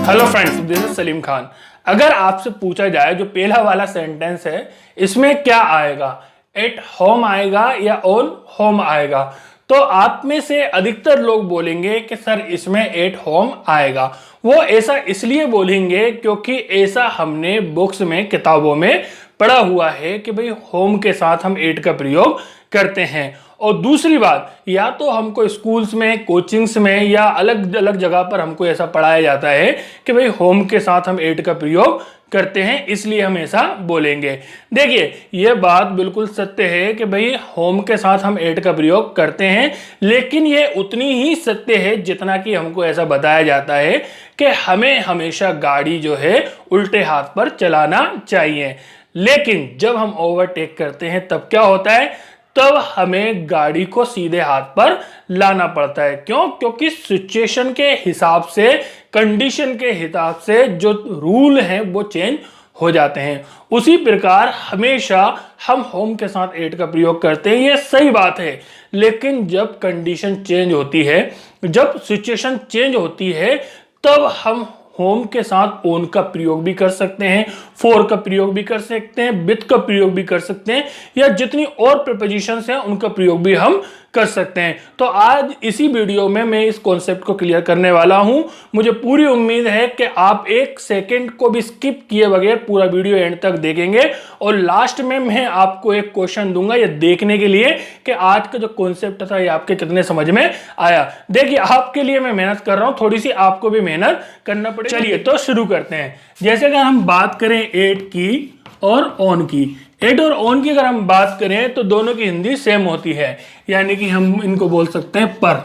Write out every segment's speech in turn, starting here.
Hello friends, this is Salim Khan. अगर आपसे पूछा जाए जो पहला वाला सेंटेंस है इसमें क्या आएगा, एट होम आएगा या ऑन होम आएगा, तो आप में से अधिकतर लोग बोलेंगे कि सर इसमें एट होम आएगा। वो ऐसा इसलिए बोलेंगे क्योंकि ऐसा हमने बुक्स में, किताबों में पढ़ा हुआ है कि भाई होम के साथ हम एट का प्रयोग करते हैं। और दूसरी बात, या तो हमको स्कूल्स में, कोचिंग्स में या अलग अलग जगह पर हमको ऐसा पढ़ाया जाता है कि भाई होम के साथ हम एट का प्रयोग करते हैं, इसलिए हम ऐसा बोलेंगे। देखिए, यह बात बिल्कुल सत्य है कि भाई होम के साथ हम एट का प्रयोग करते हैं, लेकिन यह उतनी ही सत्य है जितना कि हमको ऐसा बताया जाता है कि हमें हमेशा गाड़ी जो है उल्टे हाथ पर चलाना चाहिए। लेकिन जब हम ओवरटेक करते हैं तब क्या होता है, तब हमें गाड़ी को सीधे हाथ पर लाना पड़ता है। क्यों? क्योंकि सिचुएशन के हिसाब से, कंडीशन के हिसाब से जो रूल हैं वो चेंज हो जाते हैं। उसी प्रकार हमेशा हम होम के साथ एट का प्रयोग करते हैं, ये सही बात है। लेकिन जब कंडीशन चेंज होती है, जब सिचुएशन चेंज होती है, तब हम होम के साथ ओन का प्रयोग भी कर सकते हैं, फॉर का प्रयोग भी कर सकते हैं, विथ का प्रयोग भी कर सकते हैं, या जितनी और प्रीपोजिशंस हैं उनका प्रयोग भी हम कर सकते हैं। तो आज इसी वीडियो में मैं इस कॉन्सेप्ट को क्लियर करने वाला हूं। मुझे पूरी उम्मीद है कि आप एक सेकंड को भी स्किप किए बगैर पूरा वीडियो एंड तक देखेंगे, और लास्ट में मैं आपको एक क्वेश्चन दूंगा ये देखने के लिए कि आज का जो कॉन्सेप्ट था ये आपके कितने समझ में आया। देखिए, आपके लिए मैं मेहनत कर रहा हूं, थोड़ी सी आपको भी मेहनत करना पड़ेगा। चलिए तो शुरू करते हैं। जैसे अगर हम बात करें एट की और ऑन की, एट और ऑन की अगर हम बात करें तो दोनों की हिंदी सेम होती है, यानी कि हम इनको बोल सकते हैं पर।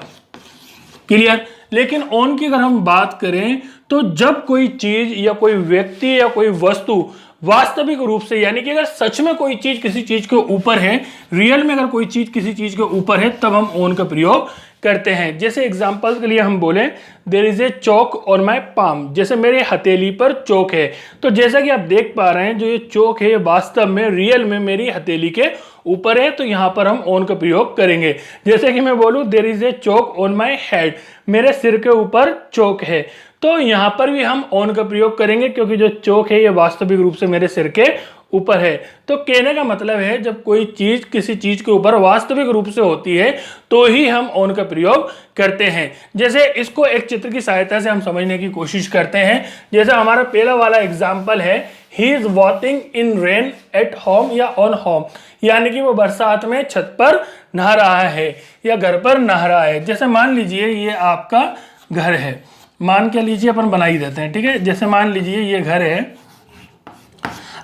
क्लियर? लेकिन ऑन की अगर हम बात करें तो जब कोई चीज या कोई व्यक्ति या कोई वस्तु वास्तविक रूप से, यानी कि अगर सच में कोई चीज किसी चीज के ऊपर है, रियल में अगर कोई चीज किसी चीज के ऊपर है, तब हम ऑन का प्रयोग करते हैं। जैसे एग्जांपल के लिए हम बोले there is a chalk on my palm, जैसे मेरे हथेली पर चौक है। तो जैसा कि आप देख पा रहे हैं, जो ये चौक है ये वास्तव में, रियल में मेरी हथेली के ऊपर है, तो यहां पर हम ऑन का प्रयोग करेंगे। जैसे कि मैं बोलूं there is a chalk on my head, मेरे सिर के ऊपर चौक है, तो यहां पर भी हम ऑन का प्रयोग करेंगे क्योंकि जो चौक है ये वास्तविक रूप से मेरे सिर के ऊपर है। तो कहने का मतलब है जब कोई चीज किसी चीज के ऊपर वास्तविक रूप से होती है तो ही हम ऑन का प्रयोग करते हैं। जैसे इसको एक चित्र की सहायता से हम समझने की कोशिश करते हैं। जैसे हमारा पहला वाला एग्जाम्पल है, he is waiting in rain at home या ऑन होम, यानी कि वो बरसात में छत पर नहा रहा है या घर पर नहा रहा है। जैसे मान लीजिए ये आपका घर है, मान के लीजिए अपन बना ही देते हैं, ठीक है। जैसे मान लीजिए ये घर है।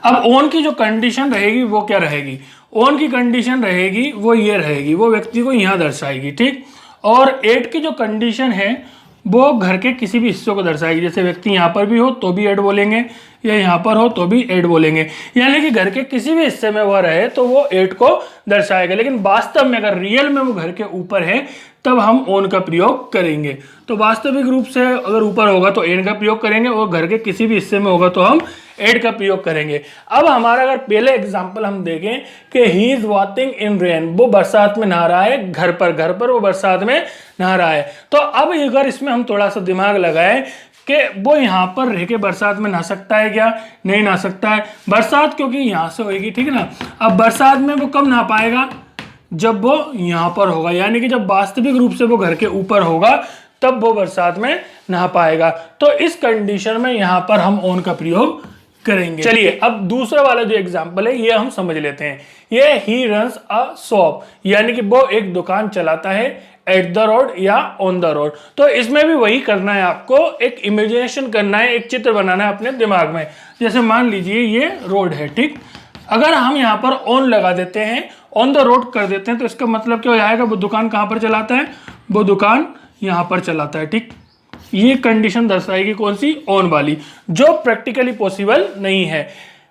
अब ऑन की जो कंडीशन रहेगी वो क्या रहेगी, ऑन की कंडीशन रहेगी वो ये रहेगी, वो व्यक्ति को यहां दर्शाएगी, ठीक। और एट की जो कंडीशन है वो घर के किसी भी हिस्सों को दर्शाएगी। जैसे व्यक्ति यहाँ पर भी हो तो भी एट बोलेंगे, या यहाँ पर हो तो भी एट बोलेंगे, यानी कि घर के किसी भी हिस्से में वह रहे तो वो एट को दर्शाएगा। लेकिन वास्तव में अगर रियल में वो घर के ऊपर है तब हम ऑन का प्रयोग करेंगे। तो वास्तविक रूप से अगर ऊपर होगा तो एट का प्रयोग करेंगे, और घर के किसी भी हिस्से में होगा तो हम एट का प्रयोग करेंगे। अब हमारा अगर पहले एग्जाम्पल हम देखें कि ही इज वॉटिंग इन रेन, वो बरसात में नहा रहा है घर पर वो बरसात में नहा रहा है। तो अब अगर इसमें हम थोड़ा सा दिमाग लगाएं कि वो यहाँ पर रह के बरसात में नहा सकता है क्या, नहीं नहा सकता है। बरसात क्योंकि यहाँ से होगी, ठीक है ना। अब बरसात में वो कब नहा पाएगा, जब वो यहाँ पर होगा, यानी कि जब वास्तविक रूप से वो घर के ऊपर होगा तब वो बरसात में नहा पाएगा। तो इस कंडीशन में यहाँ पर हम ऑन का प्रयोग करेंगे। चलिए अब दूसरा वाला जो एग्जाम्पल है ये हम समझ लेते हैं। ये ही रन्स अ शॉप, यानी कि वो एक दुकान चलाता है एट द रोड या ऑन द रोड। तो इसमें भी वही करना है, आपको एक इमेजिनेशन करना है, एक चित्र बनाना है अपने दिमाग में। जैसे मान लीजिए ये रोड है, ठीक। अगर हम यहाँ पर ऑन लगा देते हैं, ऑन द रोड कर देते हैं, तो इसका मतलब क्या हो जाएगा, वो दुकान कहाँ पर चलाता है, वो दुकान यहाँ पर चलाता है, ठीक। ये कंडीशन दर्शाएगी कौन सी, ऑन वाली, जो प्रैक्टिकली पॉसिबल नहीं है।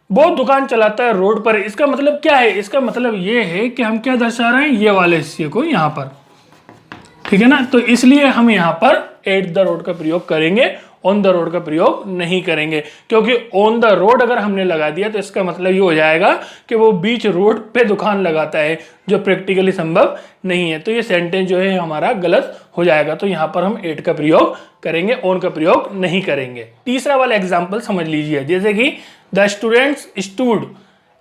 वो दुकान चलाता है रोड पर, इसका मतलब क्या है, इसका मतलब ये है कि हम क्या दर्शा रहे हैं, ये वाले हिस्से को यहाँ पर, ठीक है ना। तो इसलिए हम यहाँ पर एट द रोड का प्रयोग करेंगे ऑन द रोड का प्रयोग नहीं करेंगे, क्योंकि ऑन द रोड अगर हमने लगा दिया तो इसका मतलब ये हो जाएगा कि वो बीच रोड पे दुकान लगाता है, जो प्रैक्टिकली संभव नहीं है। तो ये सेंटेंस जो है हमारा गलत हो जाएगा। तो यहाँ पर हम एट का प्रयोग करेंगे, ऑन का प्रयोग नहीं करेंगे। तीसरा वाला एग्जाम्पल समझ लीजिए, जैसे कि the students stood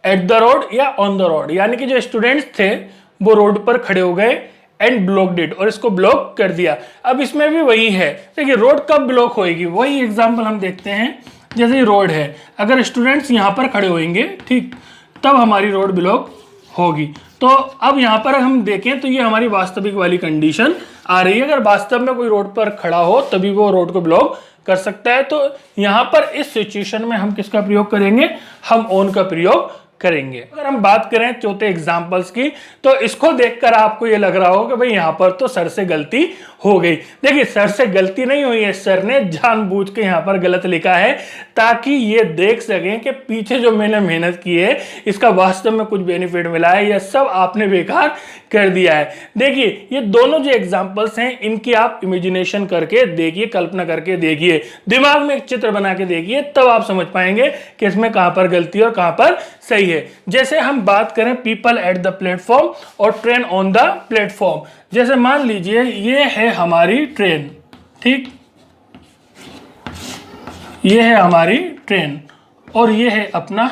at the road या ऑन द रोड, यानी कि जो स्टूडेंट्स थे वो रोड पर खड़े हो गए एंड ब्लॉक्ड इट, और इसको ब्लॉक कर दिया। अब इसमें भी वही है, देखिए रोड कब ब्लॉक होएगी, वही एग्जांपल हम देखते हैं। जैसे रोड है, अगर स्टूडेंट्स यहाँ पर खड़े होंगे, ठीक, तब हमारी रोड ब्लॉक होगी। तो अब यहाँ पर हम देखें तो ये हमारी वास्तविक वाली कंडीशन आ रही है। अगर वास्तव में कोई रोड पर खड़ा हो तभी वो रोड को ब्लॉक कर सकता है। तो यहाँ पर इस सिचुएशन में हम किसका प्रयोग करेंगे, हम ऑन का प्रयोग करेंगे। अगर हम बात करें चौथे एग्जाम्पल्स की, तो इसको देखकर आपको ये लग रहा हो कि भाई यहाँ पर तो सर से गलती हो गई। देखिए सर से गलती नहीं हुई है, सर ने जानबूझ के यहाँ पर गलत लिखा है ताकि ये देख सकें कि पीछे जो मैंने मेहनत की है इसका वास्तव में कुछ बेनिफिट मिला है या सब आपने बेकार कर दिया है। देखिए ये दोनों जो एग्जाम्पल्स हैं इनकी आप इमेजिनेशन करके देखिए, कल्पना करके देखिए, दिमाग में एक चित्र बना के देखिए, तब आप समझ पाएंगे कि इसमें कहां पर गलती और कहां पर सही है। जैसे हम बात करें पीपल एट द प्लेटफॉर्म और ट्रेन ऑन द प्लेटफॉर्म, जैसे मान लीजिए ये है हमारी ट्रेन, ठीक, ये है हमारी ट्रेन और ये है अपना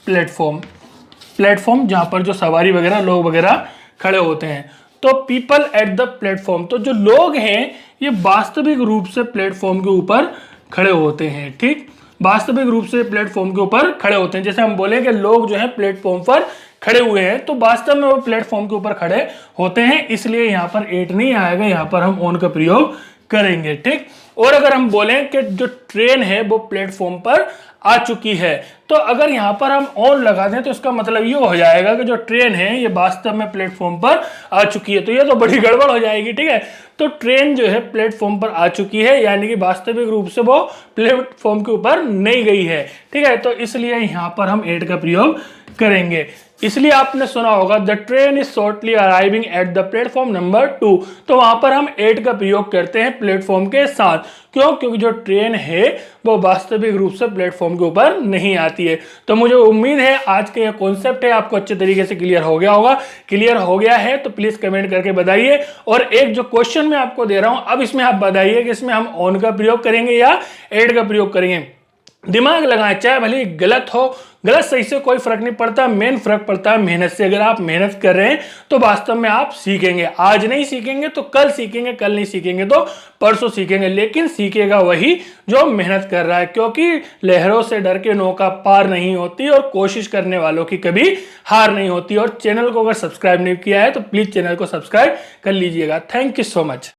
प्लेटफॉर्म जहां पर जो सवारी वगैरह लोग वगैरह खड़े होते हैं। तो पीपल एट द प्लेटफॉर्म, तो जो लोग हैं ये वास्तविक रूप से प्लेटफॉर्म के ऊपर खड़े होते हैं, ठीक, वास्तविक रूप से प्लेटफॉर्म के ऊपर खड़े होते हैं। जैसे हम बोले कि लोग जो है प्लेटफॉर्म पर खड़े हुए हैं, तो वास्तव में वो प्लेटफॉर्म के ऊपर खड़े होते हैं, इसलिए यहाँ पर एट नहीं आएगा, यहाँ पर हम ऑन का प्रयोग करेंगे, ठीक। और अगर हम बोलें कि जो ट्रेन है वो प्लेटफॉर्म पर आ चुकी है, तो अगर यहाँ पर हम ऑन लगा दें तो इसका मतलब ये हो जाएगा कि जो ट्रेन है ये वास्तव में प्लेटफॉर्म पर आ चुकी है, तो ये तो बड़ी गड़बड़ हो जाएगी, ठीक है। तो ट्रेन जो है प्लेटफॉर्म पर आ चुकी है, यानी कि वास्तविक रूप से वो प्लेटफॉर्म के ऊपर नहीं गई है, ठीक है। तो इसलिए यहाँ पर हम एट का प्रयोग करेंगे। इसलिए आपने सुना होगा the train is shortly arriving at the platform number 2, तो वहां पर हम एट का प्रयोग करते हैं प्लेटफॉर्म के साथ। क्यों? क्योंकि जो ट्रेन है वो वास्तविक रूप से प्लेटफॉर्म के ऊपर नहीं आती है। तो मुझे उम्मीद है आज का ये कॉन्सेप्ट है आपको अच्छे तरीके से क्लियर हो गया होगा। क्लियर हो गया है तो प्लीज कमेंट करके बताइए। और एक जो क्वेश्चन मैं आपको दे रहा हूं, अब इसमें आप बताइए कि इसमें हम ऑन का प्रयोग करेंगे या एट का प्रयोग करेंगे। दिमाग लगाएं, चाहे भले गलत हो, गलत सही से कोई फर्क नहीं पड़ता, मेन फर्क पड़ता है मेहनत से। अगर आप मेहनत कर रहे हैं तो वास्तव में आप सीखेंगे। आज नहीं सीखेंगे तो कल सीखेंगे, कल नहीं सीखेंगे तो परसों सीखेंगे, लेकिन सीखेगा वही जो मेहनत कर रहा है, क्योंकि लहरों से डर के नौका पार नहीं होती और कोशिश करने वालों की कभी हार नहीं होती। और चैनल को अगर सब्सक्राइब नहीं किया है तो प्लीज चैनल को सब्सक्राइब कर लीजिएगा। Thank you so much.